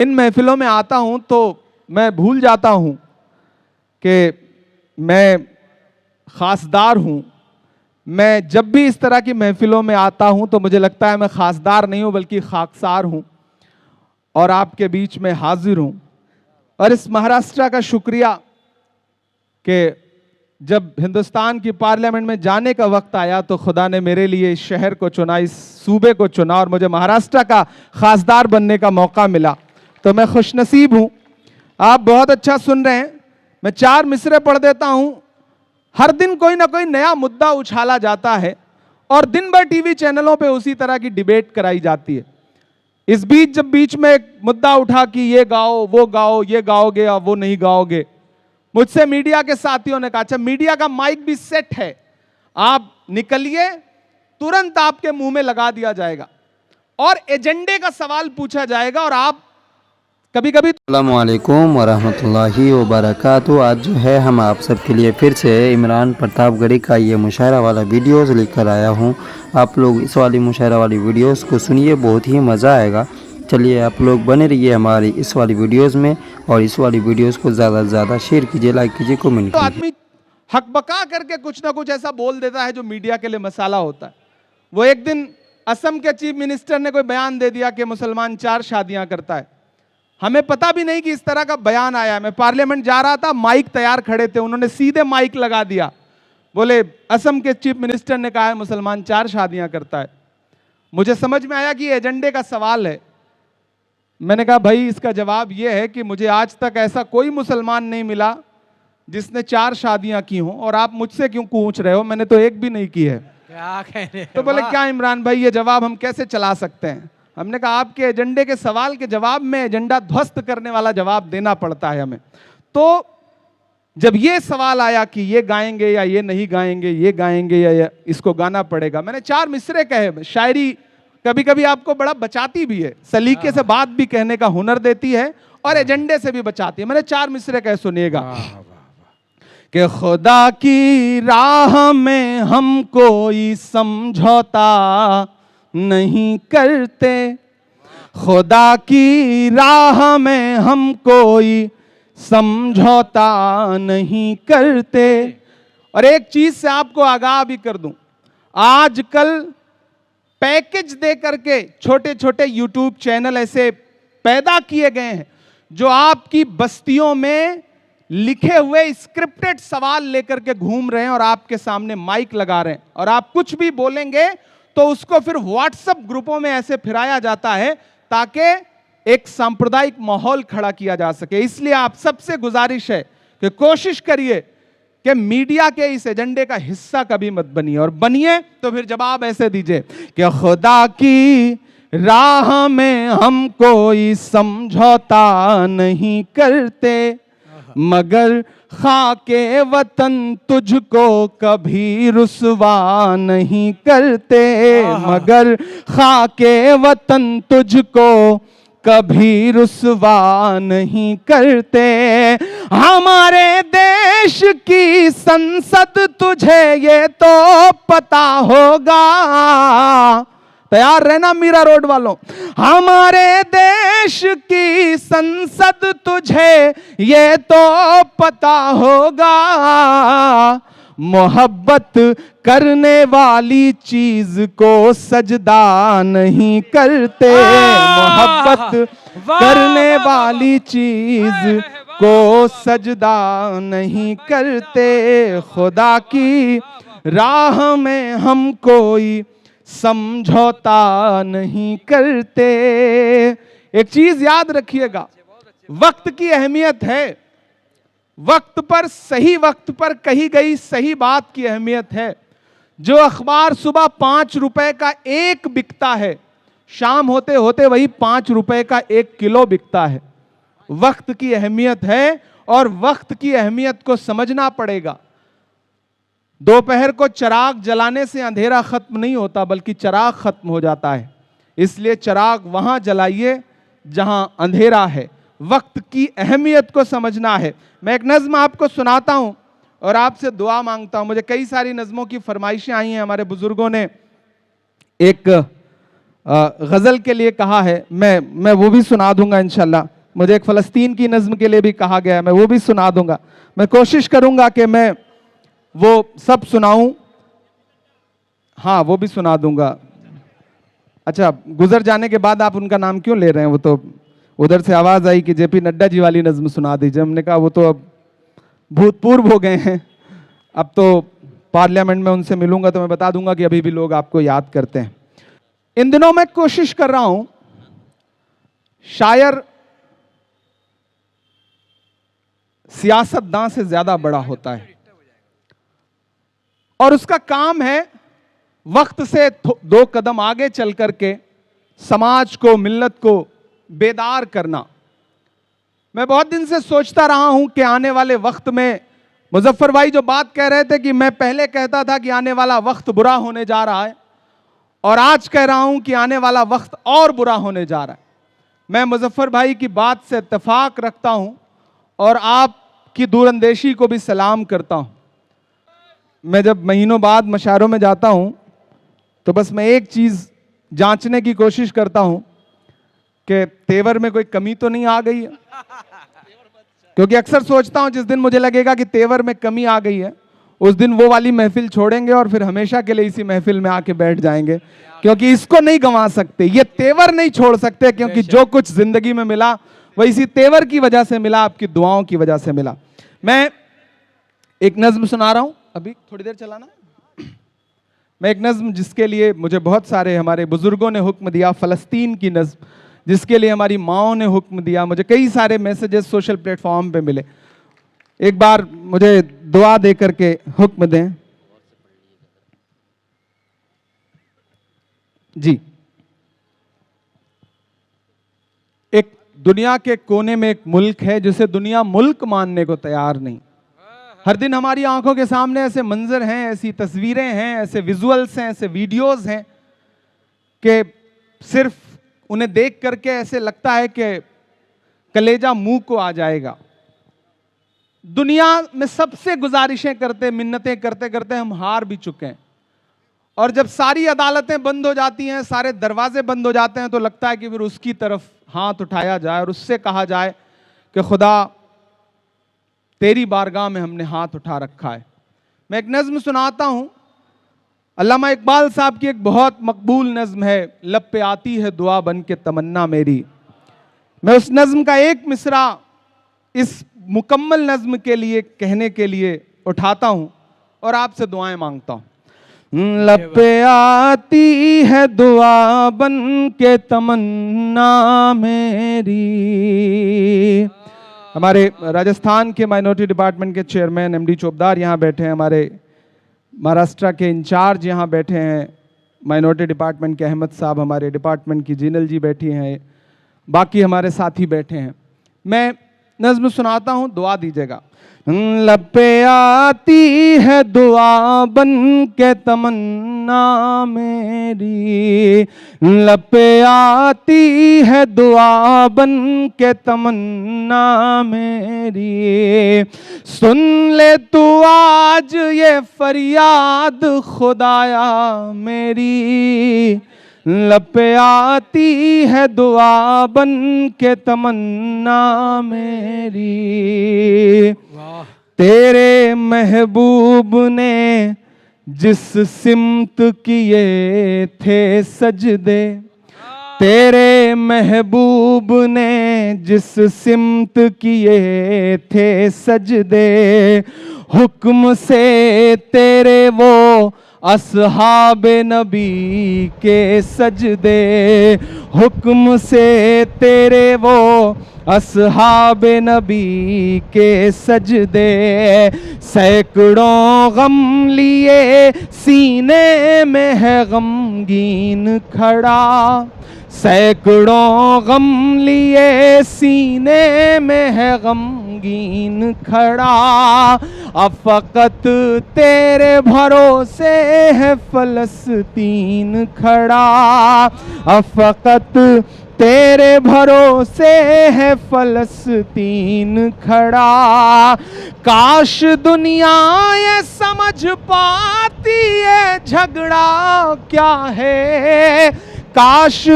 इन महफिलों में आता हूं तो मैं भूल जाता हूं कि मैं खासदार हूं। मैं जब भी इस तरह की महफिलों में आता हूं तो मुझे लगता है मैं खासदार नहीं हूं बल्कि खाकसार हूं और आपके बीच में हाजिर हूं। और इस महाराष्ट्र का शुक्रिया कि जब हिंदुस्तान की पार्लियामेंट में जाने का वक्त आया तो खुदा ने मेरे लिए इस शहर को चुना, इस सूबे को चुना और मुझे महाराष्ट्र का खासदार बनने का मौका मिला, तो मैं खुशनसीब हूं। आप बहुत अच्छा सुन रहे हैं। मैं 4 मिसरे पढ़ देता हूं। हर दिन कोई ना कोई नया मुद्दा उछाला जाता है और दिन भर टीवी चैनलों पे उसी तरह की डिबेट कराई जाती है। इस बीच जब बीच में एक मुद्दा उठा कि ये गाओ, ये गाओगे और वो नहीं गाओगे, मुझसे मीडिया के साथियों ने कहा, अच्छा मीडिया का माइक भी सेट है, आप निकलिए, तुरंत आपके मुंह में लगा दिया जाएगा और एजेंडे का सवाल पूछा जाएगा और आप कभी कभी। अस्सलामु अलैकुम वरहमतुल्लाहि वबरकातुहू। आज जो है हम आप सबके लिए फिर से इमरान प्रतापगढ़ी का ये मुशायरा वाला वीडियोस लेकर आया हूँ। आप लोग इस वाली मुशायरा वाली वीडियोस को सुनिए, बहुत ही मज़ा आएगा। चलिए आप लोग बने रहिए हमारी इस वाली वीडियोस में और इस वाली वीडियोस को ज़्यादा से ज़्यादा शेयर कीजिए, लाइक कीजिए, कमेंट कीजिए। आदमी हकबका करके कुछ ना कुछ ऐसा बोल देता है जो मीडिया के लिए मसाला होता है। वो एक दिन असम के चीफ मिनिस्टर ने कोई बयान दे दिया कि मुसलमान 4 शादियां करता है। हमें पता भी नहीं कि इस तरह का बयान आया है। मैं पार्लियामेंट जा रहा था, माइक तैयार खड़े थे, उन्होंने सीधे माइक लगा दिया, बोले असम के चीफ मिनिस्टर ने कहा है मुसलमान 4 शादियां करता है। मुझे समझ में आया कि ये एजेंडे का सवाल है। मैंने कहा भाई इसका जवाब ये है कि मुझे आज तक ऐसा कोई मुसलमान नहीं मिला जिसने 4 शादियां की हों और आप मुझसे क्यों पूछ रहे हो, मैंने तो एक भी नहीं की है। क्या कह रहे तो बोले क्या इमरान भाई ये जवाब हम कैसे चला सकते हैं। हमने कहा आपके एजेंडे के सवाल के जवाब में एजेंडा ध्वस्त करने वाला जवाब देना पड़ता है हमें। तो जब ये सवाल आया कि ये गाएंगे या ये नहीं गाएंगे, ये गाएंगे या इसको गाना पड़ेगा, मैंने 4 मिसरे कहे। शायरी कभी कभी आपको बड़ा बचाती भी है, सलीके से बात भी कहने का हुनर देती है और एजेंडे से भी बचाती है। मैंने 4 मिसरे कहे, सुनिएगा। कि खुदा की राह में हम कोई समझौता नहीं करते, खुदा की राह में हम कोई समझौता नहीं करते। और एक चीज से आपको आगाह भी कर दूं, आजकल पैकेज दे करके छोटे छोटे यूट्यूब चैनल ऐसे पैदा किए गए हैं जो आपकी बस्तियों में लिखे हुए स्क्रिप्टेड सवाल लेकर के घूम रहे हैं और आपके सामने माइक लगा रहे हैं और आप कुछ भी बोलेंगे तो उसको फिर व्हाट्सएप ग्रुपों में ऐसे फिराया जाता है ताकि एक सांप्रदायिक माहौल खड़ा किया जा सके। इसलिए आप सबसे गुजारिश है कि कोशिश करिए कि मीडिया के इस एजेंडे का हिस्सा कभी मत बनिए, और बनिए तो फिर जवाब ऐसे दीजिए कि खुदा की राह में हम कोई समझौता नहीं करते, मगर खाके वतन तुझको कभी रुसवा नहीं करते, मगर खाके वतन तुझको कभी रुसवा नहीं करते। हमारे देश की संसद तुझे ये तो पता होगा, तैयार रहना मीरा रोड वालों। हमारे देश की संसद तुझे ये तो पता होगा, मोहब्बत करने वाली चीज को सजदा नहीं करते, मोहब्बत करने वाली चीज को सजदा नहीं करते, खुदा की राह में हम कोई समझौता नहीं करते। एक चीज याद रखिएगा, वक्त की अहमियत है। वक्त पर, सही वक्त पर कही गई सही बात की अहमियत है। जो अखबार सुबह 5 रुपए का एक बिकता है, शाम होते होते वही 5 रुपए का 1 किलो बिकता है। वक्त की अहमियत है और वक्त की अहमियत को समझना पड़ेगा। दोपहर को चिराग जलाने से अंधेरा खत्म नहीं होता बल्कि चिराग खत्म हो जाता है। इसलिए चिराग वहां जलाइए जहां अंधेरा है। वक्त की अहमियत को समझना है। मैं एक नज्म आपको सुनाता हूं और आपसे दुआ मांगता हूं। मुझे कई सारी नज्मों की फरमाइशें आई हैं। हमारे बुजुर्गों ने एक गज़ल के लिए कहा है, मैं वो भी सुना दूंगा इंशाल्लाह। मुझे एक फ़लस्तीन की नज़्म के लिए भी कहा गया है, मैं वो भी सुना दूंगा। मैं कोशिश करूंगा कि मैं वो सब सुनाऊं। हाँ, वो भी सुना दूंगा। अच्छा, गुजर जाने के बाद आप उनका नाम क्यों ले रहे हैं? वो तो उधर से आवाज़ आई कि जेपी नड्डा जी वाली नज़्म सुना दीजिए। हमने कहा वो तो अब भूतपूर्व हो गए हैं, अब तो पार्लियामेंट में उनसे मिलूंगा तो मैं बता दूंगा कि अभी भी लोग आपको याद करते हैं। इन दिनों मैं कोशिश कर रहा हूं, शायर सियासतदान से ज्यादा बड़ा होता है और उसका काम है वक्त से दो कदम आगे चल करके समाज को, मिल्लत को बेदार करना। मैं बहुत दिन से सोचता रहा हूं कि आने वाले वक्त में, मुजफ्फर भाई जो बात कह रहे थे कि मैं पहले कहता था कि आने वाला वक्त बुरा होने जा रहा है, और आज कह रहा हूं कि आने वाला वक्त और बुरा होने जा रहा है। मैं मुजफ्फर भाई की बात से इत्तेफाक रखता हूं और आपकी दूरअंदेशी को भी सलाम करता हूं। मैं जब महीनों बाद मशारों में जाता हूं तो बस मैं एक चीज जांचने की कोशिश करता हूं कि तेवर में कोई कमी तो नहीं आ गई है, क्योंकि अक्सर सोचता हूं जिस दिन मुझे लगेगा कि तेवर में कमी आ गई है, उस दिन वो वाली महफिल छोड़ेंगे और फिर हमेशा के लिए इसी महफिल में आके बैठ जाएंगे, क्योंकि इसको नहीं गंवा सकते, ये तेवर नहीं छोड़ सकते, क्योंकि जो कुछ जिंदगी में मिला वो इसी तेवर की वजह से मिला, आपकी दुआओं की वजह से मिला। मैं एक नज्म सुना रहा हूं, अभी थोड़ी देर चलाना। मैं एक नज्म जिसके लिए मुझे बहुत सारे हमारे बुजुर्गों ने हुक्म दिया, फ़लस्तीन की नज्म जिसके लिए हमारी माओं ने हुक्म दिया, मुझे कई सारे मैसेजेस सोशल प्लेटफॉर्म पे मिले। एक बार मुझे दुआ दे करके हुक्म दें। जी, एक दुनिया के कोने में एक मुल्क है जिसे दुनिया मुल्क मानने को तैयार नहीं। हर दिन हमारी आंखों के सामने ऐसे मंजर हैं, ऐसी तस्वीरें हैं, ऐसे विजुअल्स हैं, ऐसे वीडियोस हैं कि सिर्फ उन्हें देख करके ऐसे लगता है कि कलेजा मुंह को आ जाएगा। दुनिया में सबसे गुजारिशें करते, मिन्नतें करते करते हम हार भी चुके हैं, और जब सारी अदालतें बंद हो जाती हैं, सारे दरवाजे बंद हो जाते हैं, तो लगता है कि फिर उसकी तरफ हाथ उठाया जाए और उससे कहा जाए कि खुदा तेरी बारगाह में हमने हाथ उठा रखा है। मैं एक नज्म सुनाता हूं, अल्लामा इकबाल साहब की एक बहुत मकबूल नज्म है, लब पे आती है दुआ बन के तमन्ना मेरी। मैं उस नज्म का एक मिसरा इस मुकम्मल नज्म के लिए कहने के लिए उठाता हूं और आपसे दुआएं मांगता हूं। लब पे आती है दुआ बन के तमन्ना मेरी। हमारे राजस्थान के माइनॉरिटी डिपार्टमेंट के चेयरमैन एमडी चोपदार यहाँ बैठे हैं, हमारे महाराष्ट्र के इंचार्ज यहाँ बैठे हैं, माइनॉरिटी डिपार्टमेंट के अहमद साहब, हमारे डिपार्टमेंट की जीनल जी बैठी हैं, बाकी हमारे साथी बैठे हैं। मैं नज्म सुनाता हूँ, दुआ दीजिएगा। लब पे आती है दुआ बन के तमन्ना मेरी, लब पे आती है दुआ बन के तमन्ना मेरी। सुन ले तू आज ये फरियाद खुदाया मेरी, लब पे आती है दुआ बन के तमन्ना मेरी। तेरे महबूब ने जिस सिमत किए थे सजदे, तेरे महबूब ने जिस सिमत किए थे सजदे, हुक्म से तेरे वो असहाब नबी के सजदे, हुक्म से तेरे वो असहाब नबी के सजदे। सैकड़ों गम लिए सीने में है गमगीन खड़ा, सैकड़ों गम लिए सीने में है गमगीन खड़ा। अब फकत तेरे भरोसे है फलस्तीन खड़ा, अब फकत तेरे भरोसे है फलस्तीन खड़ा। काश दुनिया ये समझ पाती है झगड़ा क्या है, काश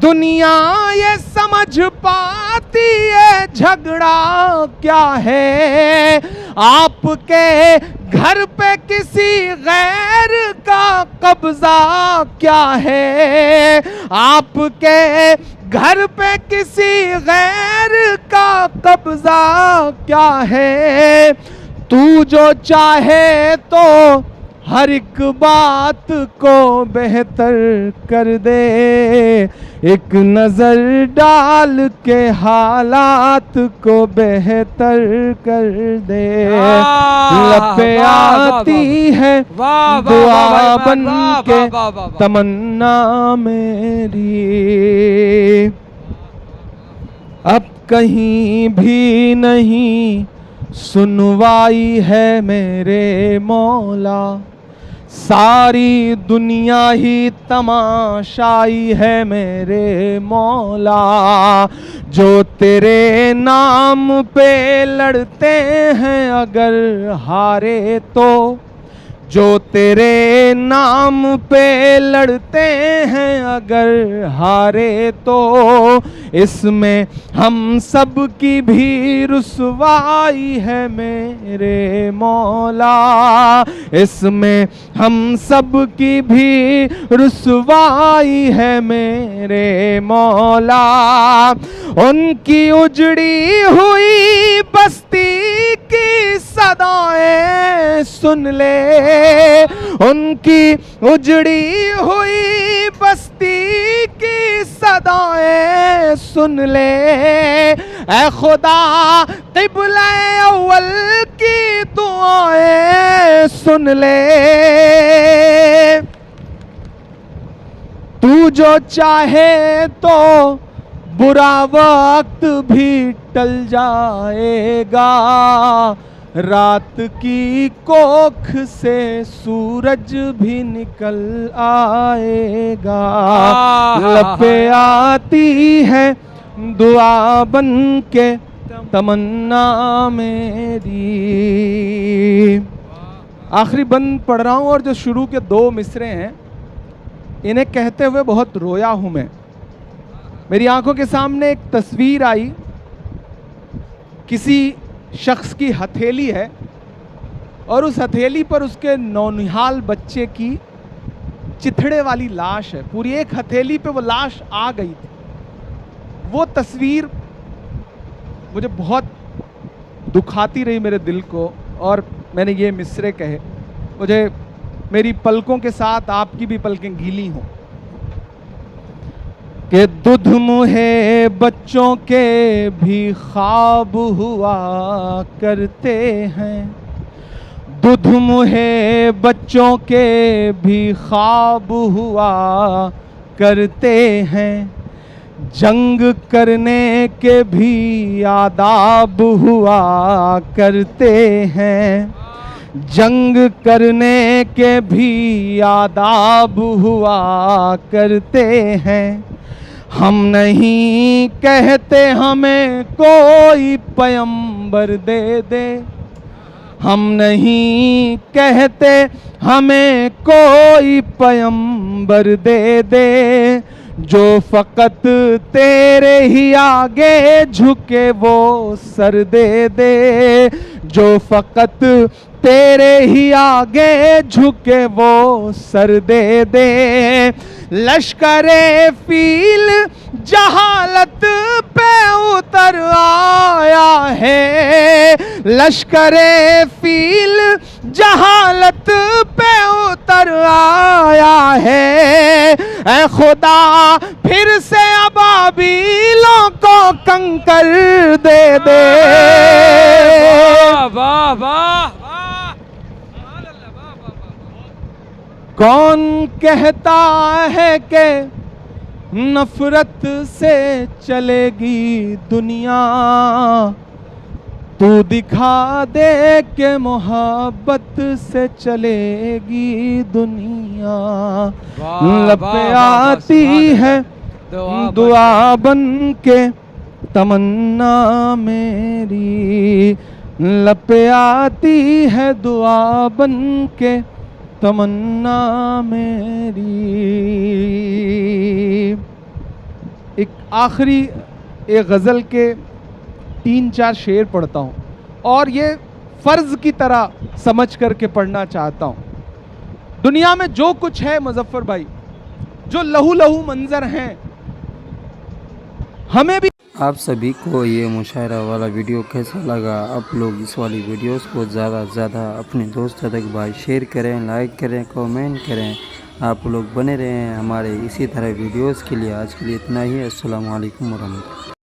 दुनिया ये समझ पाती है झगड़ा क्या है, आपके घर पे किसी गैर का कब्जा क्या है, आपके घर पे किसी गैर का कब्जा क्या है। तू जो चाहे तो हर एक बात को बेहतर कर दे, एक नजर डाल के हालात को बेहतर कर दे। लपे आती है दुआ बन के तमन्ना मेरी, अब कहीं भी नहीं सुनवाई है मेरे मौला, सारी दुनिया ही तमाशाई है मेरे मौला। जो तेरे नाम पे लड़ते हैं अगर हारे तो, जो तेरे नाम पे लड़ते हैं अगर हारे तो, इसमें हम सब की भी रुसवाई है मेरे मौला, इसमें हम सब की भी रुसवाई है मेरे मौला। उनकी उजड़ी हुई बस्ती की सदाएं सुन ले, उनकी उजड़ी हुई बस्ती की सदाएं सुन ले। ऐ खुदा क़िबला अव्वल की दुआएं सुन ले। तू जो चाहे तो बुरा वक्त भी टल जाएगा, रात की कोख से सूरज भी निकल आएगा। लपे आती है दुआ बन के तमन्ना मेरी। आखिरी बंद पढ़ रहा हूँ और जो शुरू के दो मिसरे हैं इन्हें कहते हुए बहुत रोया हूँ मैं। मेरी आंखों के सामने एक तस्वीर आई, किसी शख्स की हथेली है और उस हथेली पर उसके नौनिहाल बच्चे की चिथड़े वाली लाश है। पूरी एक हथेली पे वो लाश आ गई थी। वो तस्वीर मुझे बहुत दुखाती रही मेरे दिल को, और मैंने ये मिसरे कहे। मुझे मेरी पलकों के साथ आपकी भी पलकें गीली हों कि दूध मुहे बच्चों के भी ख्वाब हुआ करते हैं, दूध मुहे बच्चों के भी ख्वाब हुआ करते हैं, जंग करने के भी आदाब हुआ करते हैं, जंग करने के भी आदाब हुआ करते हैं। हम नहीं कहते हमें कोई पैगंबर दे दे, हम नहीं कहते हमें कोई पैगंबर दे दे, जो फ़कत तेरे ही आगे झुके वो सर दे दे, जो फ़कत तेरे ही आगे झुके वो सर दे दे। लश्करे फील जहालत पे उतर आया है, लश्करे फील जहालत पे उतर आया है। ऐ खुदा फिर से अबाबीलों को कंकर दे दे। वाह वाह। कौन कहता है कि नफरत से चलेगी दुनिया, तू दिखा दे के मोहब्बत से चलेगी दुनिया। लपे आती है दुआ बन के तमन्ना मेरी, लपे आती है दुआ बन के तमन्ना मेरी। एक आखिरी एक गज़ल के 3-4 शेर पढ़ता हूँ और ये फ़र्ज़ की तरह समझ करके पढ़ना चाहता हूँ। दुनिया में जो कुछ है मुज़फ़्फ़र भाई, जो लहू लहू मंज़र हैं, हमें भी। आप सभी को ये मुशायरा वाला वीडियो कैसा लगा? आप लोग इस वाली वीडियोस को ज़्यादा से ज़्यादा अपने दोस्तों तक भाई शेयर करें, लाइक करें, कमेंट करें। आप लोग बने रहें हमारे इसी तरह वीडियोस के लिए। आज के लिए इतना ही। अस्सलामु अलैकुम वरहमतुल्लाह।